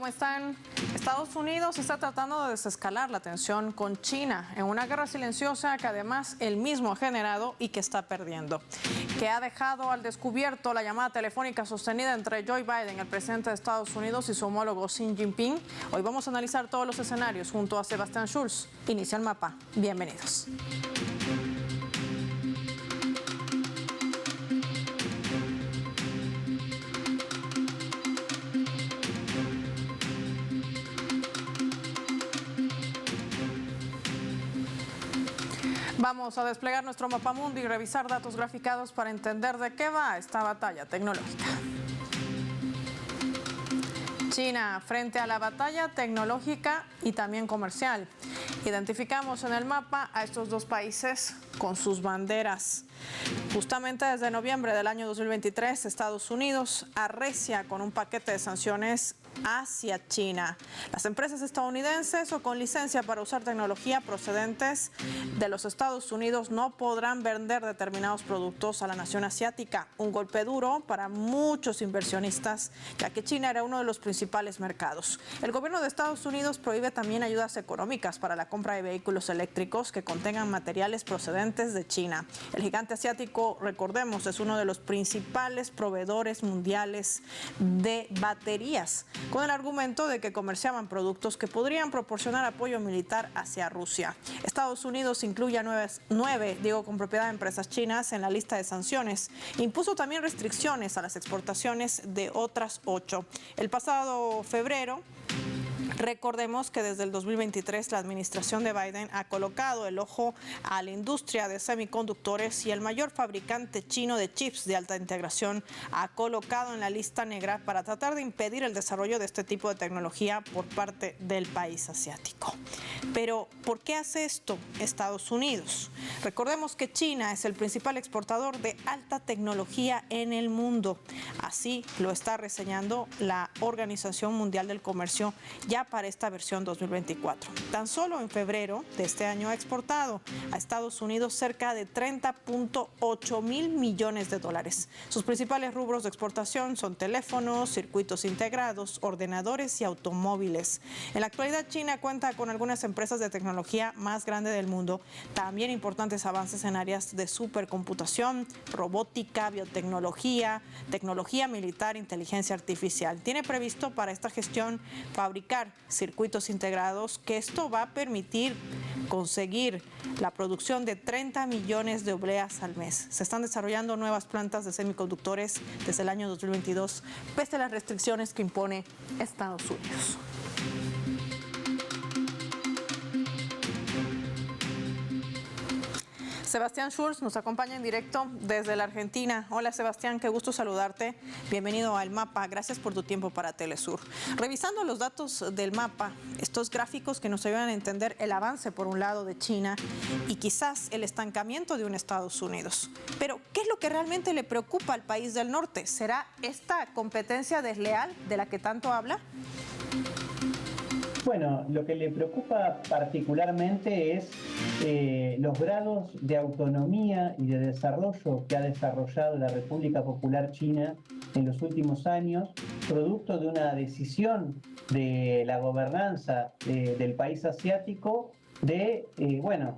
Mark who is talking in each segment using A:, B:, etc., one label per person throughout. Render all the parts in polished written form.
A: ¿Cómo están? Estados Unidos está tratando de desescalar la tensión con China en una guerra silenciosa que además él mismo ha generado y que está perdiendo, que ha dejado al descubierto la llamada telefónica sostenida entre Joe Biden, el presidente de Estados Unidos, y su homólogo Xi Jinping. Hoy vamos a analizar todos los escenarios junto a Sebastián Schulz. Inicia el mapa. Bienvenidos. Vamos a desplegar nuestro mapamundi y revisar datos graficados para entender de qué va esta batalla tecnológica. China frente a la batalla tecnológica y también comercial. Identificamos en el mapa a estos dos países con sus banderas. Justamente desde noviembre del año 2023, Estados Unidos arrecia con un paquete de sanciones hacia China. Las empresas estadounidenses o con licencia para usar tecnología procedentes de los Estados Unidos no podrán vender determinados productos a la nación asiática. Un golpe duro para muchos inversionistas, ya que China era uno de los principales mercados. El gobierno de Estados Unidos prohíbe también ayudas económicas para la compra de vehículos eléctricos que contengan materiales procedentes de China. El gigante asiático, recordemos, es uno de los principales proveedores mundiales de baterías, con el argumento de que comerciaban productos que podrían proporcionar apoyo militar hacia Rusia. Estados Unidos incluye a nueve, con propiedad de empresas chinas en la lista de sanciones. Impuso también restricciones a las exportaciones de otras 8. El pasado febrero, recordemos que desde el 2023 la administración de Biden ha colocado el ojo a la industria de semiconductores y el mayor fabricante chino de chips de alta integración ha colocado en la lista negra para tratar de impedir el desarrollo de este tipo de tecnología por parte del país asiático. Pero, ¿por qué hace esto Estados Unidos? Recordemos que China es el principal exportador de alta tecnología en el mundo. Así lo está reseñando la Organización Mundial del Comercio ya para esta versión 2024. Tan solo en febrero de este año ha exportado a Estados Unidos cerca de 30.8 mil millones de dólares. Sus principales rubros de exportación son teléfonos, circuitos integrados, ordenadores y automóviles. En la actualidad, China cuenta con algunas empresas de tecnología más grandes del mundo, también importantes avances en áreas de supercomputación, robótica, biotecnología, tecnología militar, inteligencia artificial. Tiene previsto para esta gestión fabricar circuitos integrados, que esto va a permitir conseguir la producción de 30 millones de obleas al mes. Se están desarrollando nuevas plantas de semiconductores desde el año 2022, pese a las restricciones que impone Estados Unidos. Sebastián Schulz nos acompaña en directo desde la Argentina. Hola Sebastián, qué gusto saludarte. Bienvenido al mapa, gracias por tu tiempo para Telesur. Revisando los datos del mapa, estos gráficos que nos ayudan a entender el avance por un lado de China y quizás el estancamiento de un Estados Unidos. Pero, ¿qué es lo que realmente le preocupa al país del norte? ¿Será esta competencia desleal de la que tanto habla?
B: Bueno, lo que le preocupa particularmente es los grados de autonomía y de desarrollo que ha desarrollado la República Popular China en los últimos años, producto de una decisión de la gobernanza del país asiático de,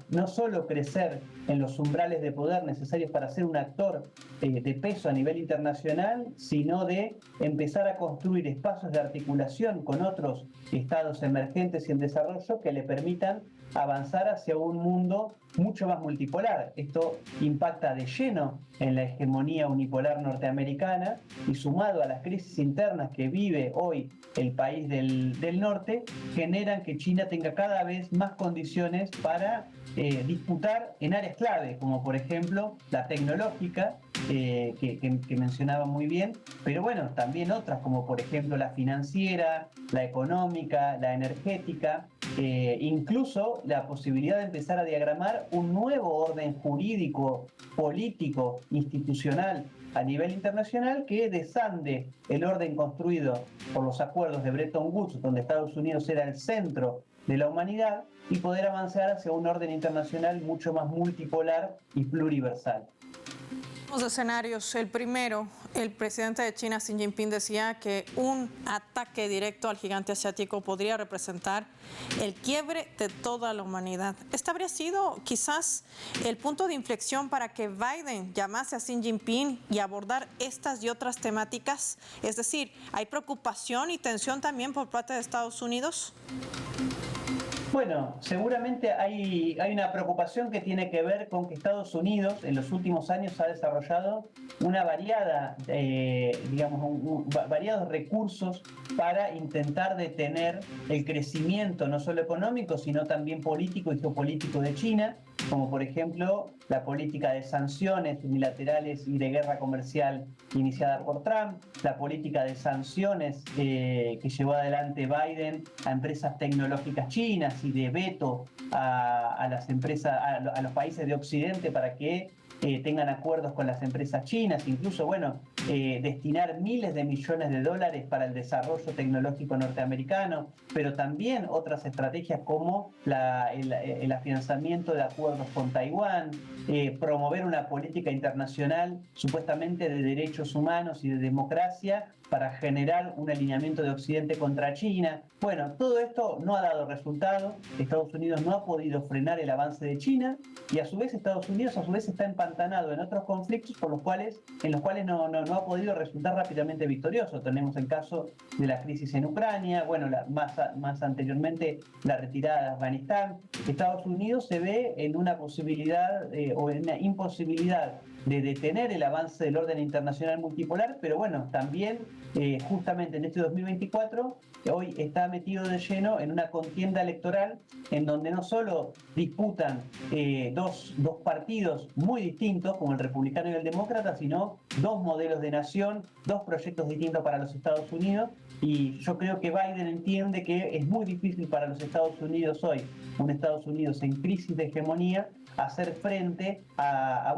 B: no solo crecer en los umbrales de poder necesarios para ser un actor de peso a nivel internacional, sino de empezar a construir espacios de articulación con otros estados emergentes y en desarrollo que le permitan avanzar hacia un mundo mucho más multipolar. Esto impacta de lleno en la hegemonía unipolar norteamericana y, sumado a las crisis internas que vive hoy el país del norte, generan que China tenga cada vez más condiciones para disputar en áreas clave, como por ejemplo la tecnológica, que mencionaba muy bien, pero bueno, también otras como por ejemplo la financiera, la económica, la energética, incluso la posibilidad de empezar a diagramar un nuevo orden jurídico, político, institucional a nivel internacional que desande el orden construido por los acuerdos de Bretton Woods, donde Estados Unidos era el centro de la humanidad, y poder avanzar hacia un orden internacional mucho más multipolar y pluriversal.
A: Dos escenarios. El primero, el presidente de China, Xi Jinping, decía que un ataque directo al gigante asiático podría representar el quiebre de toda la humanidad. ¿Este habría sido quizás el punto de inflexión para que Biden llamase a Xi Jinping y abordar estas y otras temáticas? Es decir, ¿hay preocupación y tensión también por parte de Estados Unidos?
B: Bueno, seguramente hay una preocupación que tiene que ver con que Estados Unidos en los últimos años ha desarrollado una variada, variados recursos para intentar detener el crecimiento no solo económico, sino también político y geopolítico de China, como por ejemplo la política de sanciones unilaterales y de guerra comercial iniciada por Trump, la política de sanciones que llevó adelante Biden a empresas tecnológicas chinas y de veto a las empresas, a los países de Occidente para que tengan acuerdos con las empresas chinas, incluso, destinar miles de millones de dólares para el desarrollo tecnológico norteamericano, pero también otras estrategias como el afianzamiento de acuerdos con Taiwán, promover una política internacional supuestamente de derechos humanos y de democracia para generar un alineamiento de Occidente contra China. Bueno, todo esto no ha dado resultado. Estados Unidos no ha podido frenar el avance de China y a su vez Estados Unidos está empantanado en otros conflictos en los cuales no ha podido resultar rápidamente victorioso. Tenemos el caso de la crisis en Ucrania, más anteriormente la retirada de Afganistán. Estados Unidos se ve en una posibilidad o en una imposibilidad de detener el avance del orden internacional multipolar, pero también justamente en este 2024, hoy está metido de lleno en una contienda electoral en donde no solo disputan dos partidos muy distintos, como el republicano y el demócrata, sino dos modelos de nación, dos proyectos distintos para los Estados Unidos, y yo creo que Biden entiende que es muy difícil para los Estados Unidos hoy, un Estados Unidos en crisis de hegemonía, hacer frente a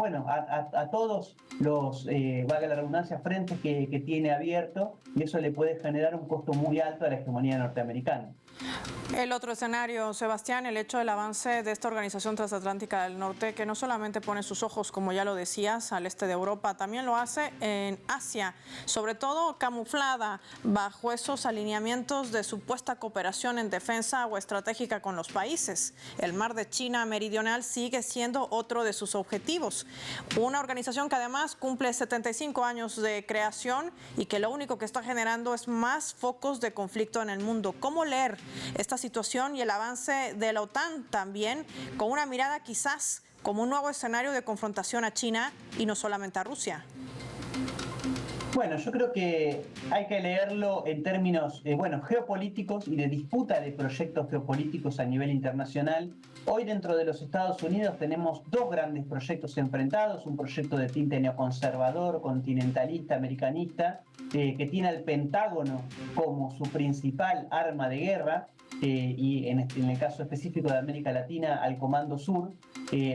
B: todos los, valga la redundancia, frentes que tiene abierto, y eso le puede generar un costo muy alto a la hegemonía norteamericana.
A: El otro escenario, Sebastián, el hecho del avance de esta organización transatlántica del norte, que no solamente pone sus ojos, como ya lo decías, al este de Europa, también lo hace en Asia, sobre todo camuflada bajo esos alineamientos de supuesta cooperación en defensa o estratégica con los países. El mar de China Meridional sigue siendo otro de sus objetivos. Una organización que además cumple 75 años de creación y que lo único que está generando es más focos de conflicto en el mundo. ¿Cómo leer esta situación y el avance de la OTAN también con una mirada quizás como un nuevo escenario de confrontación a China y no solamente a Rusia?
B: Bueno, yo creo que hay que leerlo en términos geopolíticos y de disputa de proyectos geopolíticos a nivel internacional. Hoy dentro de los Estados Unidos tenemos dos grandes proyectos enfrentados, un proyecto de tinte neoconservador, continentalista, americanista, que tiene al Pentágono como su principal arma de guerra, y en el caso específico de América Latina al Comando Sur,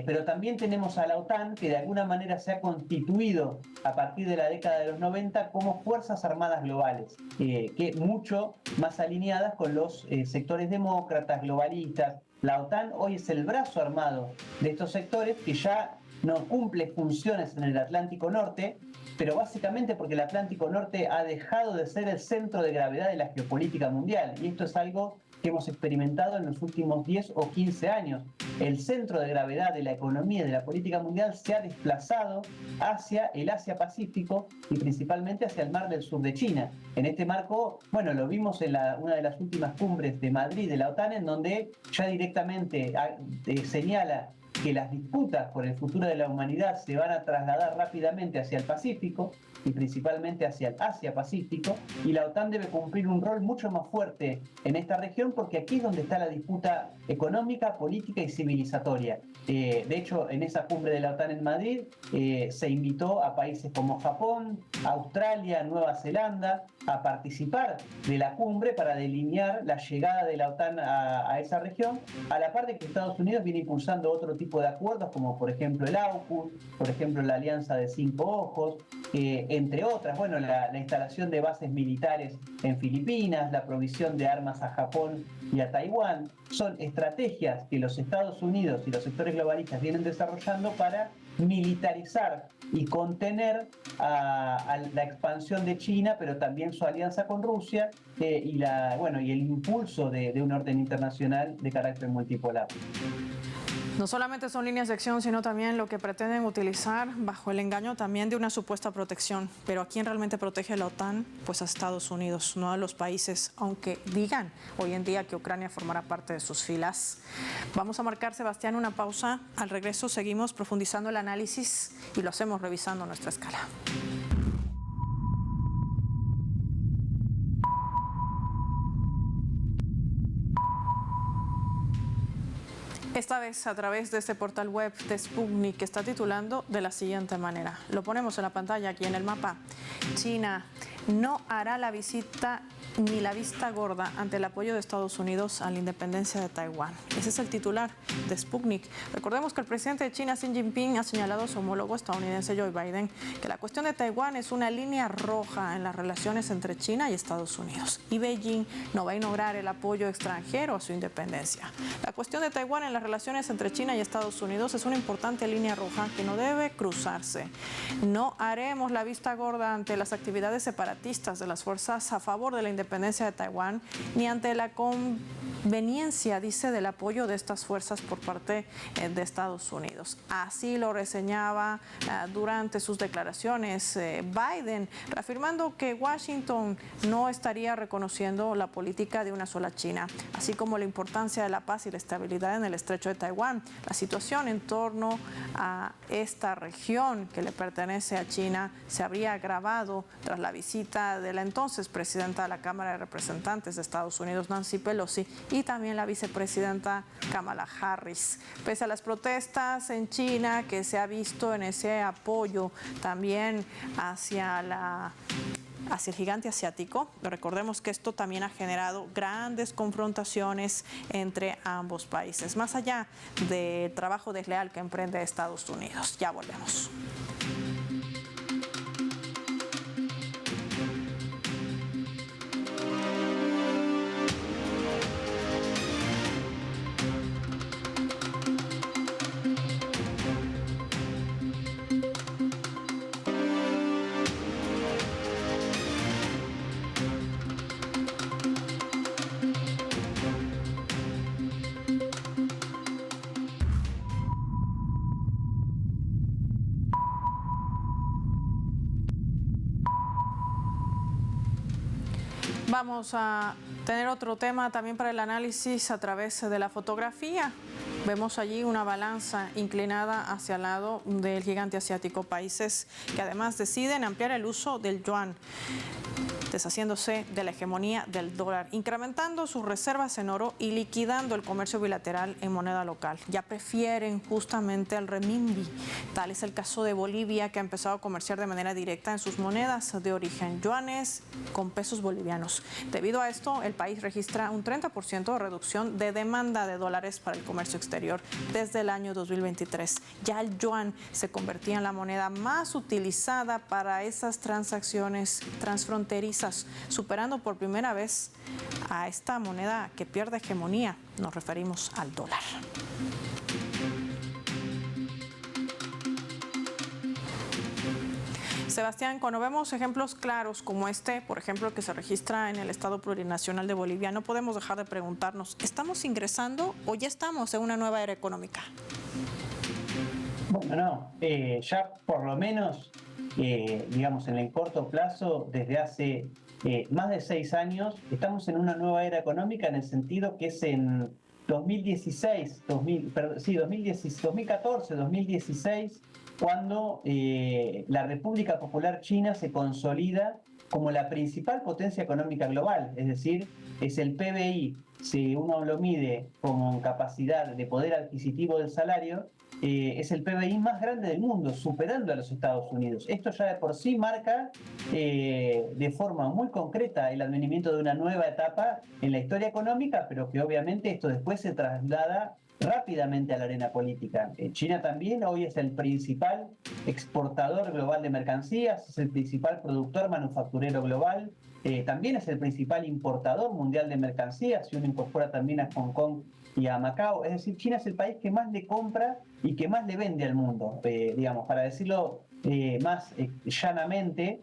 B: pero también tenemos a la OTAN, que de alguna manera se ha constituido a partir de la década de los 90 como fuerzas armadas globales, que mucho más alineadas con los sectores demócratas, globalistas. La OTAN hoy es el brazo armado de estos sectores que ya no cumple funciones en el Atlántico Norte, pero básicamente porque el Atlántico Norte ha dejado de ser el centro de gravedad de la geopolítica mundial, y esto es algo que hemos experimentado en los últimos 10 o 15 años. El centro de gravedad de la economía y de la política mundial se ha desplazado hacia el Asia-Pacífico y principalmente hacia el Mar del Sur de China. En este marco, lo vimos en una de las últimas cumbres de Madrid de la OTAN, en donde ya directamente señala que las disputas por el futuro de la humanidad se van a trasladar rápidamente hacia el Pacífico y principalmente hacia el Asia-Pacífico, y la OTAN debe cumplir un rol mucho más fuerte en esta región, porque aquí es donde está la disputa económica, política y civilizatoria. De hecho, en esa cumbre de la OTAN en Madrid se invitó a países como Japón, Australia, Nueva Zelanda a participar de la cumbre para delinear la llegada de la OTAN a esa región, a la par de que Estados Unidos viene impulsando otro tipo de acuerdos, como por ejemplo el AUKUS, por ejemplo la Alianza de Cinco Ojos, entre otras, la instalación de bases militares en Filipinas, la provisión de armas a Japón y a Taiwán. Son estrategias que los Estados Unidos y los sectores globalistas vienen desarrollando para militarizar y contener a la expansión de China, pero también su alianza con Rusia y el impulso de un orden internacional de carácter multipolar.
A: No solamente son líneas de acción, sino también lo que pretenden utilizar bajo el engaño también de una supuesta protección. Pero ¿a quién realmente protege la OTAN? Pues a Estados Unidos, no a los países, aunque digan hoy en día que Ucrania formará parte de sus filas. Vamos a marcar, Sebastián, una pausa. Al regreso seguimos profundizando el análisis y lo hacemos revisando nuestra escala. Esta vez a través de este portal web de Sputnik que está titulando de la siguiente manera. Lo ponemos en la pantalla aquí en el mapa. China no hará la visita ni la vista gorda ante el apoyo de Estados Unidos a la independencia de Taiwán. Ese es el titular de Sputnik. Recordemos que el presidente de China, Xi Jinping, ha señalado a su homólogo estadounidense Joe Biden que la cuestión de Taiwán es una línea roja en las relaciones entre China y Estados Unidos. Y Beijing no va a ignorar el apoyo extranjero a su independencia. La cuestión de Taiwán en las relaciones entre China y Estados Unidos es una importante línea roja que no debe cruzarse. No haremos la vista gorda ante las actividades separatistas de las fuerzas a favor de la independencia de Taiwán, ni ante la conveniencia, dice, del apoyo de estas fuerzas por parte de Estados Unidos. Así lo reseñaba durante sus declaraciones Biden, reafirmando que Washington no estaría reconociendo la política de una sola China, así como la importancia de la paz y la estabilidad en el estrecho de Taiwán. La situación en torno a esta región que le pertenece a China se habría agravado tras la visita de la entonces presidenta de la Cámara de Representantes de Estados Unidos, Nancy Pelosi, y también la vicepresidenta Kamala Harris. Pese a las protestas en China que se ha visto en ese apoyo también hacia el gigante asiático, recordemos que esto también ha generado grandes confrontaciones entre ambos países, más allá del trabajo desleal que emprende Estados Unidos. Ya volvemos. Vamos a tener otro tema también para el análisis a través de la fotografía. Vemos allí una balanza inclinada hacia el lado del gigante asiático, países que además deciden ampliar el uso del yuan, deshaciéndose de la hegemonía del dólar, incrementando sus reservas en oro y liquidando el comercio bilateral en moneda local. Ya prefieren justamente el renminbi. Tal es el caso de Bolivia, que ha empezado a comerciar de manera directa en sus monedas de origen, yuanes con pesos bolivianos. Debido a esto, el país registra un 30% de reducción de demanda de dólares para el comercio exterior desde el año 2023. Ya el yuan se convertía en la moneda más utilizada para esas transacciones transfronterizas, superando por primera vez a esta moneda que pierde hegemonía. Nos referimos al dólar. Sebastián, cuando vemos ejemplos claros como este, por ejemplo, que se registra en el Estado Plurinacional de Bolivia, no podemos dejar de preguntarnos, ¿estamos ingresando o ya estamos en una nueva era económica?
B: Bueno, no, ya por lo menos, digamos, en el corto plazo, desde hace más de 6 años, estamos en una nueva era económica en el sentido que es en 2014, 2016, cuando la República Popular China se consolida como la principal potencia económica global, es decir, es el PBI, si uno lo mide como capacidad de poder adquisitivo del salario, es el PBI más grande del mundo, superando a los Estados Unidos. Esto ya de por sí marca de forma muy concreta el advenimiento de una nueva etapa en la historia económica, pero que obviamente esto después se traslada rápidamente a la arena política. China también hoy es el principal exportador global de mercancías, es el principal productor manufacturero global, también es el principal importador mundial de mercancías, si uno incorpora también a Hong Kong y a Macao. Es decir, China es el país que más le compra y que más le vende al mundo. Digamos, para decirlo más llanamente,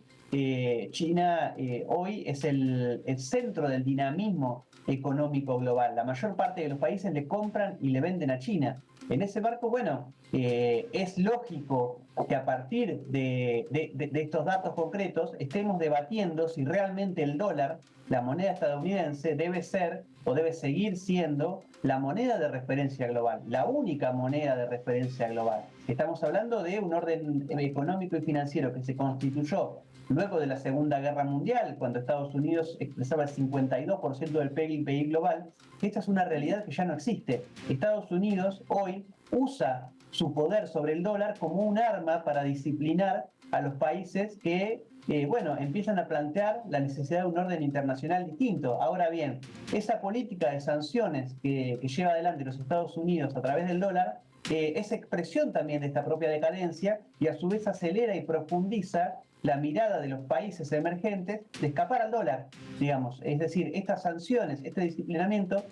B: China hoy es el centro del dinamismo económico global. La mayor parte de los países le compran y le venden a China. En ese marco, bueno, es lógico que a partir de estos datos concretos estemos debatiendo si realmente el dólar, la moneda estadounidense, debe ser o debe seguir siendo la moneda de referencia global, la única moneda de referencia global. Estamos hablando de un orden económico y financiero que se constituyó luego de la Segunda Guerra Mundial, cuando Estados Unidos expresaba el 52% del PIB global. Esta es una realidad que ya no existe. Estados Unidos hoy usa su poder sobre el dólar como un arma para disciplinar a los países que empiezan a plantear la necesidad de un orden internacional distinto. Ahora bien, esa política de sanciones que lleva adelante los Estados Unidos a través del dólar es expresión también de esta propia decadencia y a su vez acelera y profundiza la mirada de los países emergentes de escapar al dólar, digamos. Es decir, estas sanciones, este disciplinamiento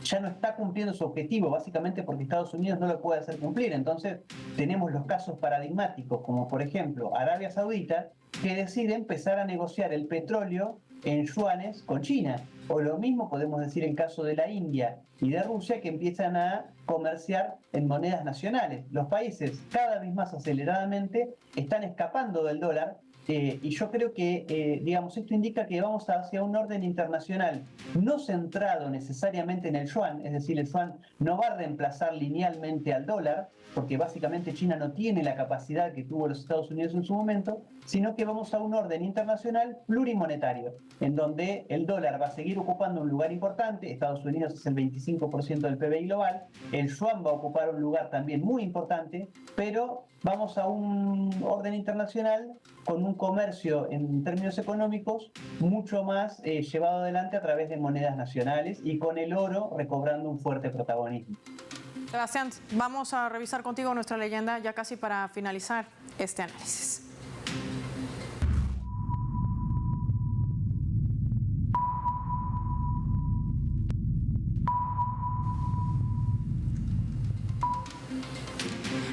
B: ya no está cumpliendo su objetivo, básicamente porque Estados Unidos no lo puede hacer cumplir. Entonces tenemos los casos paradigmáticos, como por ejemplo Arabia Saudita, que decide empezar a negociar el petróleo en yuanes con China. O lo mismo podemos decir en caso de la India y de Rusia, que empiezan a comerciar en monedas nacionales. Los países cada vez más aceleradamente están escapando del dólar. Y yo creo que, digamos, esto indica que vamos hacia un orden internacional no centrado necesariamente en el yuan, es decir, el yuan no va a reemplazar linealmente al dólar, porque básicamente China no tiene la capacidad que tuvo los Estados Unidos en su momento, sino que vamos a un orden internacional plurimonetario, en donde el dólar va a seguir ocupando un lugar importante. Estados Unidos es el 25% del PBI global, el yuan va a ocupar un lugar también muy importante, pero vamos a un orden internacional con un comercio en términos económicos mucho más llevado adelante a través de monedas nacionales y con el oro recobrando un fuerte protagonismo.
A: Sebastián, vamos a revisar contigo nuestra leyenda ya casi para finalizar este análisis.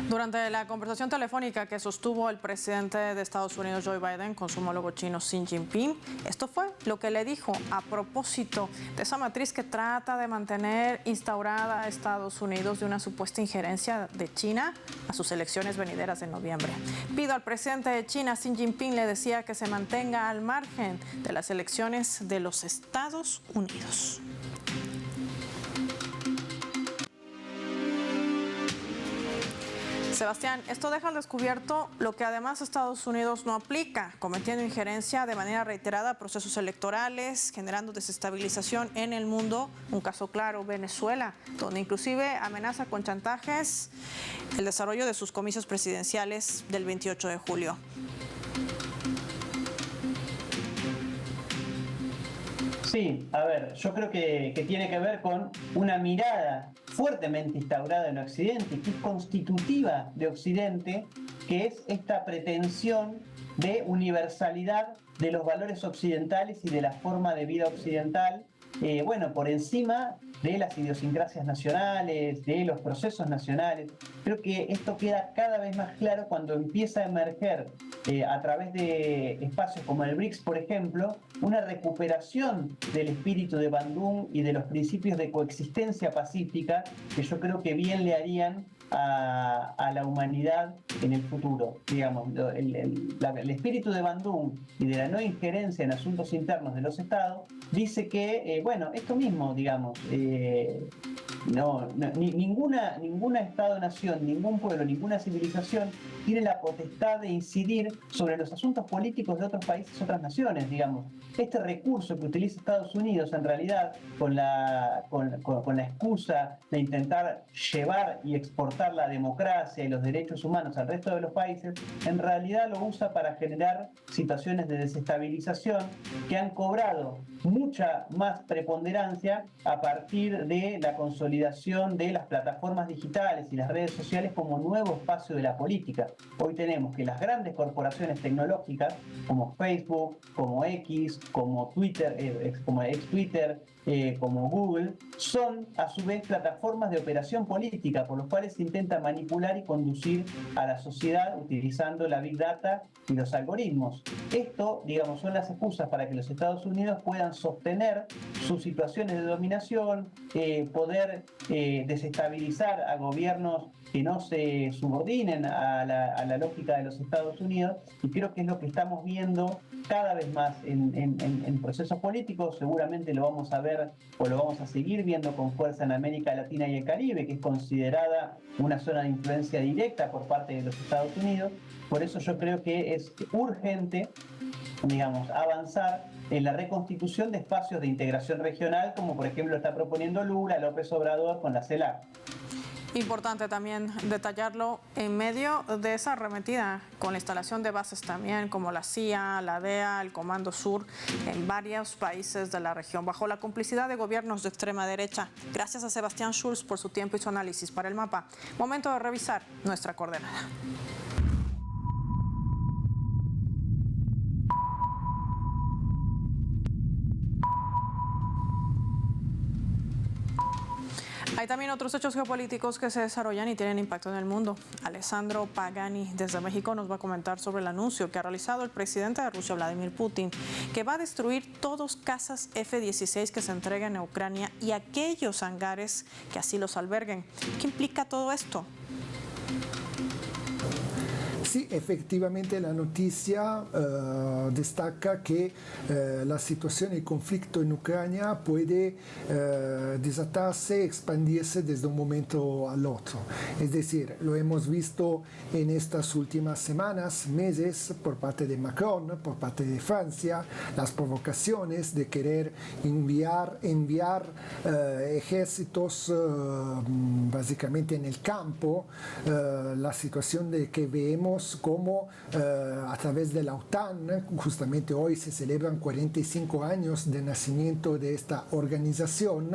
A: Durante la conversación telefónica que sostuvo el presidente de Estados Unidos, Joe Biden, con su homólogo chino Xi Jinping, esto fue lo que le dijo a propósito de esa matriz que trata de mantener instaurada a Estados Unidos de una supuesta injerencia de China a sus elecciones venideras de noviembre. Pido al presidente de China, Xi Jinping, le decía que se mantenga al margen de las elecciones de los Estados Unidos. Sebastián, esto deja al descubierto lo que además Estados Unidos no aplica, cometiendo injerencia de manera reiterada a procesos electorales, generando desestabilización en el mundo. Un caso claro, Venezuela, donde inclusive amenaza con chantajes el desarrollo de sus comicios presidenciales del 28 de julio.
B: Sí, a ver, yo creo que tiene que ver con una mirada fuertemente instaurada en Occidente y que es constitutiva de Occidente, que es esta pretensión de universalidad de los valores occidentales y de la forma de vida occidental, por encima de las idiosincrasias nacionales, de los procesos nacionales. Creo que esto queda cada vez más claro cuando empieza a emerger a través de espacios como el BRICS, por ejemplo, una recuperación del espíritu de Bandung y de los principios de coexistencia pacífica que yo creo que bien le harían a la humanidad en el futuro. Digamos, el espíritu de Bandung y de la no injerencia en asuntos internos de los estados dice que, esto mismo, digamos, ninguna Estado-nación, ningún pueblo, ninguna civilización tiene la potestad de incidir sobre los asuntos políticos de otros países, otras naciones, digamos. Este recurso que utiliza Estados Unidos, en realidad, con la excusa de intentar llevar y exportar la democracia y los derechos humanos al resto de los países, en realidad lo usa para generar situaciones de desestabilización que han cobrado mucha más preponderancia a partir de la consolidación consolidación de las plataformas digitales y las redes sociales como nuevo espacio de la política. Hoy tenemos que las grandes corporaciones tecnológicas como Facebook, como X, como Twitter, como ex-Twitter, como Google, son a su vez plataformas de operación política por los cuales se intenta manipular y conducir a la sociedad utilizando la Big Data y los algoritmos. Esto, digamos, son las excusas para que los Estados Unidos puedan sostener sus situaciones de dominación, poder desestabilizar a gobiernos que no se subordinen a la lógica de los Estados Unidos, y creo que es lo que estamos viendo cada vez más en procesos políticos. Seguramente lo vamos a ver o lo vamos a seguir viendo con fuerza en América Latina y el Caribe, que es considerada una zona de influencia directa por parte de los Estados Unidos. Por eso yo creo que es urgente, digamos, avanzar en la reconstitución de espacios de integración regional, como por ejemplo está proponiendo Lula, López Obrador con la CELAC.
A: Importante también detallarlo en medio de esa arremetida con la instalación de bases también como la CIA, la DEA, el Comando Sur en varios países de la región, bajo la complicidad de gobiernos de extrema derecha. Gracias a Sebastián Schulz por su tiempo y su análisis para el mapa. Momento de revisar nuestra coordenada. Hay también otros hechos geopolíticos que se desarrollan y tienen impacto en el mundo. Alessandro Pagani desde México nos va a comentar sobre el anuncio que ha realizado el presidente de Rusia, Vladimir Putin, que va a destruir todos cazas F-16 que se entreguen a Ucrania y aquellos hangares que así los alberguen. ¿Qué implica todo esto?
C: Sí, efectivamente la noticia destaca que la situación y conflicto en Ucrania puede desatarse, expandirse desde un momento al otro. Es decir, lo hemos visto en estas últimas semanas, meses, por parte de Macron, por parte de Francia, las provocaciones de querer enviar ejércitos básicamente en el campo, la situación de que vemos como a través de la OTAN, justamente hoy se celebran 45 años de nacimiento de esta organización,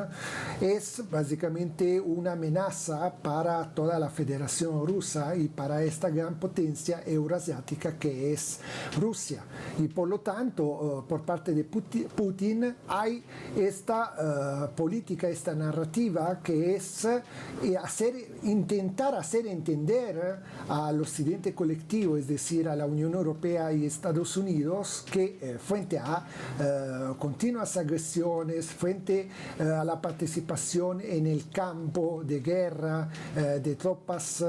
C: es básicamente una amenaza para toda la Federación Rusa y para esta gran potencia euroasiática que es Rusia. Y por lo tanto, por parte de Putin hay esta política, esta narrativa que es intentar hacer entender al occidente colectivo, es decir, a la Unión Europea y Estados Unidos, que frente a continuas agresiones, frente a la participación en el campo de guerra de tropas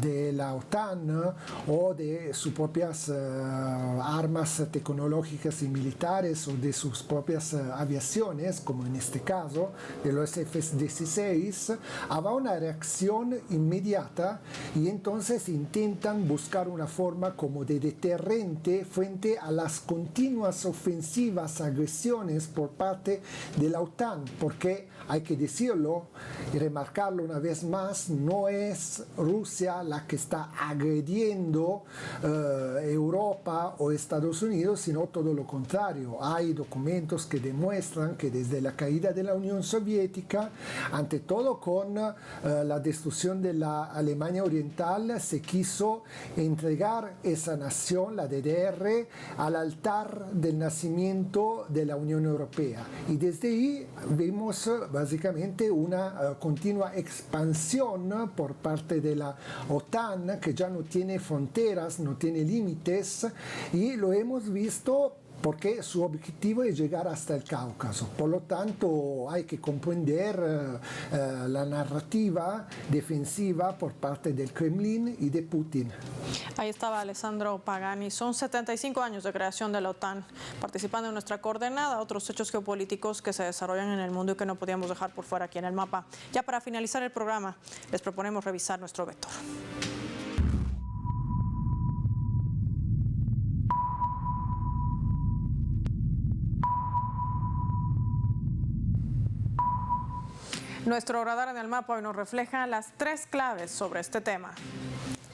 C: de la OTAN o de sus propias armas tecnológicas y militares o de sus propias aviaciones, como en este caso de los F-16, habrá una reacción inmediata y entonces intentan buscar una forma como de deterrente frente a las continuas ofensivas, agresiones por parte de la OTAN, porque hay que decirlo y remarcarlo una vez más, no es Rusia la que está agrediendo Europa o Estados Unidos, sino todo lo contrario. Hay documentos que demuestran que desde la caída de la Unión Soviética, ante todo con la destrucción de la Alemania Oriental, se quiso entregar esa nación, la DDR, al altar del nacimiento de la Unión Europea. Y desde ahí vemos básicamente una continua expansión por parte de la OTAN, que ya no tiene fronteras, no tiene límites, y lo hemos visto porque su objetivo es llegar hasta el Cáucaso. Por lo tanto, hay que comprender la narrativa defensiva por parte del Kremlin y de Putin.
A: Ahí estaba Alessandro Pagani. Son 75 años de creación de la OTAN, participando en nuestra coordenada, otros hechos geopolíticos que se desarrollan en el mundo y que no podíamos dejar por fuera aquí en el mapa. Ya para finalizar el programa, les proponemos revisar nuestro vector. Nuestro radar en el mapa hoy nos refleja las 3 claves sobre este tema.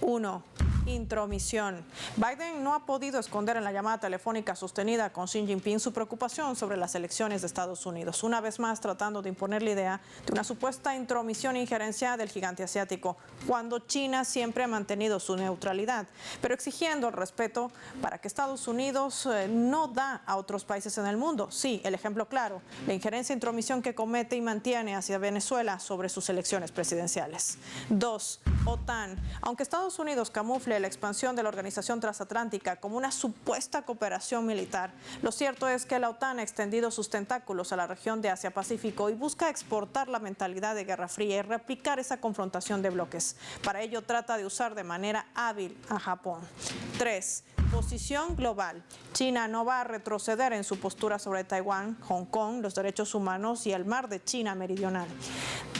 A: 1. intromisión. Biden no ha podido esconder en la llamada telefónica sostenida con Xi Jinping su preocupación sobre las elecciones de Estados Unidos, una vez más tratando de imponer la idea de una supuesta intromisión e injerencia del gigante asiático, cuando China siempre ha mantenido su neutralidad, pero exigiendo el respeto para que Estados Unidos no da a otros países en el mundo. Sí, el ejemplo claro, la injerencia e intromisión que comete y mantiene hacia Venezuela sobre sus elecciones presidenciales. 2. OTAN. Aunque Estados Unidos camufle la expansión de la organización transatlántica como una supuesta cooperación militar, lo cierto es que la OTAN ha extendido sus tentáculos a la región de Asia-Pacífico y busca exportar la mentalidad de Guerra Fría y replicar esa confrontación de bloques. Para ello trata de usar de manera hábil a Japón. 3. Posición global. China no va a retroceder en su postura sobre Taiwán, Hong Kong, los derechos humanos y el mar de China meridional.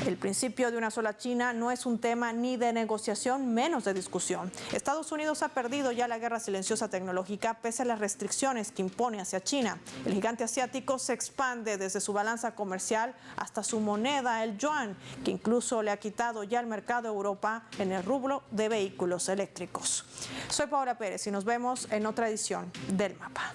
A: El principio de una sola China no es un tema ni de negociación, menos de discusión. Estados Unidos ha perdido ya la guerra silenciosa tecnológica pese a las restricciones que impone hacia China. El gigante asiático se expande desde su balanza comercial hasta su moneda, el yuan, que incluso le ha quitado ya el mercado a Europa en el rubro de vehículos eléctricos. Soy Paola Pérez y nos vemos en otra edición del Mapa.